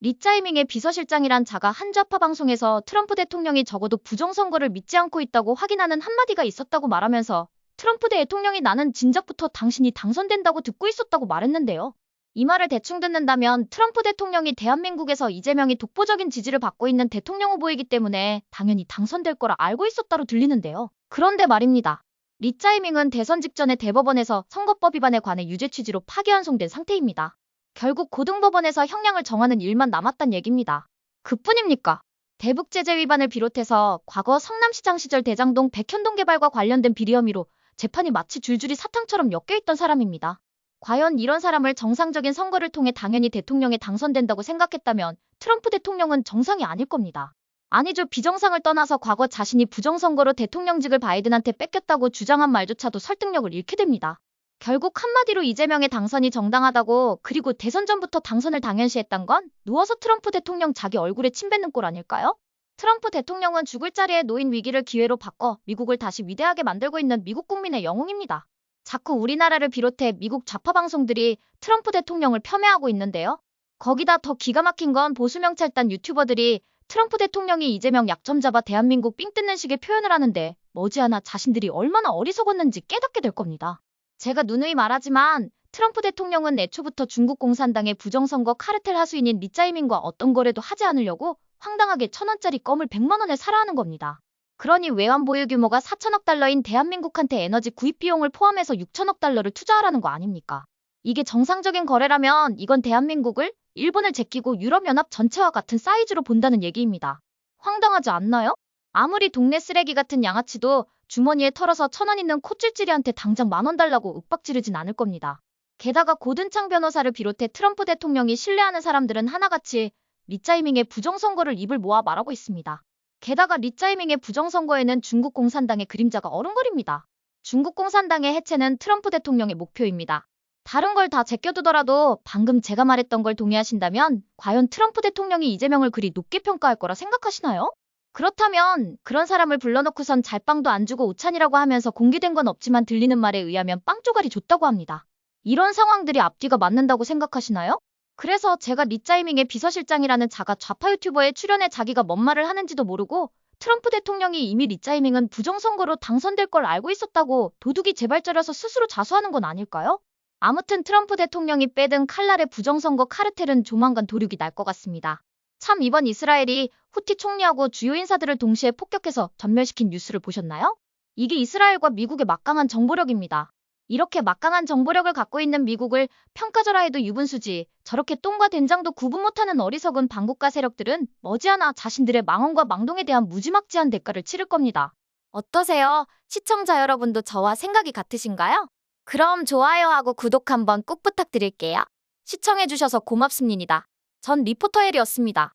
리짜이밍의 비서실장이란 자가 한 좌파 방송에서 트럼프 대통령이 적어도 부정선거를 믿지 않고 있다고 확인하는 한마디가 있었다고 말하면서 트럼프 대통령이 나는 진작부터 당신이 당선된다고 듣고 있었다고 말했는데요. 이 말을 대충 듣는다면 트럼프 대통령이 대한민국에서 이재명이 독보적인 지지를 받고 있는 대통령 후보이기 때문에 당연히 당선될 거라 알고 있었다로 들리는데요. 그런데 말입니다. 리짜이밍은 대선 직전에 대법원에서 선거법 위반에 관해 유죄 취지로 파기환송된 상태입니다. 결국 고등법원에서 형량을 정하는 일만 남았단 얘기입니다. 그뿐입니까? 대북제재 위반을 비롯해서 과거 성남시장 시절 대장동 백현동 개발과 관련된 비리 혐의로 재판이 마치 줄줄이 사탕처럼 엮여있던 사람입니다. 과연 이런 사람을 정상적인 선거를 통해 당연히 대통령에 당선된다고 생각했다면 트럼프 대통령은 정상이 아닐 겁니다. 아니죠. 비정상을 떠나서 과거 자신이 부정선거로 대통령직을 바이든한테 뺏겼다고 주장한 말조차도 설득력을 잃게 됩니다. 결국 한마디로 이재명의 당선이 정당하다고, 그리고 대선 전부터 당선을 당연시했단 건 누워서 트럼프 대통령 자기 얼굴에 침 뱉는 꼴 아닐까요? 트럼프 대통령은 죽을 자리에 놓인 위기를 기회로 바꿔 미국을 다시 위대하게 만들고 있는 미국 국민의 영웅입니다. 자꾸 우리나라를 비롯해 미국 좌파 방송들이 트럼프 대통령을 폄훼하고 있는데요. 거기다 더 기가 막힌 건 보수 명찰단 유튜버들이 트럼프 대통령이 이재명 약점 잡아 대한민국 삥 뜯는 식의 표현을 하는데 머지않아 자신들이 얼마나 어리석었는지 깨닫게 될 겁니다. 제가 누누이 말하지만 트럼프 대통령은 애초부터 중국 공산당의 부정선거 카르텔 하수인인 리짜이밍과 어떤 거래도 하지 않으려고 황당하게 1,000원짜리 껌을 100만 원에 사라 하는 겁니다. 그러니 외환 보유 규모가 4천억 달러인 대한민국한테 에너지 구입 비용을 포함해서 6천억 달러를 투자하라는 거 아닙니까? 이게 정상적인 거래라면 이건 대한민국을, 일본을 제끼고 유럽연합 전체와 같은 사이즈로 본다는 얘기입니다. 황당하지 않나요? 아무리 동네 쓰레기 같은 양아치도 주머니에 털어서 1,000원 있는 콧질찔이한테 당장 10,000원 달라고 윽박 지르진 않을 겁니다. 게다가 고든창 변호사를 비롯해 트럼프 대통령이 신뢰하는 사람들은 하나같이 리짜이밍의 부정선거를 입을 모아 말하고 있습니다. 게다가 리짜이밍의 부정선거에는 중국 공산당의 그림자가 어른거립니다. 중국 공산당의 해체는 트럼프 대통령의 목표입니다. 다른 걸 다 제껴두더라도 방금 제가 말했던 걸 동의하신다면 과연 트럼프 대통령이 이재명을 그리 높게 평가할 거라 생각하시나요? 그렇다면 그런 사람을 불러놓고선 잘빵도 안 주고 오찬이라고 하면서 공개된 건 없지만 들리는 말에 의하면 빵 조가리 줬다고 합니다. 이런 상황들이 앞뒤가 맞는다고 생각하시나요? 그래서 제가 리짜이밍의 비서실장이라는 자가 좌파 유튜버에 출연해 자기가 뭔 말을 하는지도 모르고 트럼프 대통령이 이미 리짜이밍은 부정선거로 당선될 걸 알고 있었다고 도둑이 재발절해서 스스로 자수하는 건 아닐까요? 아무튼 트럼프 대통령이 빼든 칼날의 부정선거 카르텔은 조만간 도륙이 날 것 같습니다. 참, 이번 이스라엘이 후티 총리하고 주요 인사들을 동시에 폭격해서 전멸시킨 뉴스를 보셨나요? 이게 이스라엘과 미국의 막강한 정보력입니다. 이렇게 막강한 정보력을 갖고 있는 미국을 평가절하 해도 유분수지, 저렇게 똥과 된장도 구분 못하는 어리석은 반국가 세력들은 머지않아 자신들의 망언과 망동에 대한 무지막지한 대가를 치를 겁니다. 어떠세요? 시청자 여러분도 저와 생각이 같으신가요? 그럼 좋아요하고 구독 한번 꼭 부탁드릴게요. 시청해주셔서 고맙습니다. 전 리포터 헬이었습니다.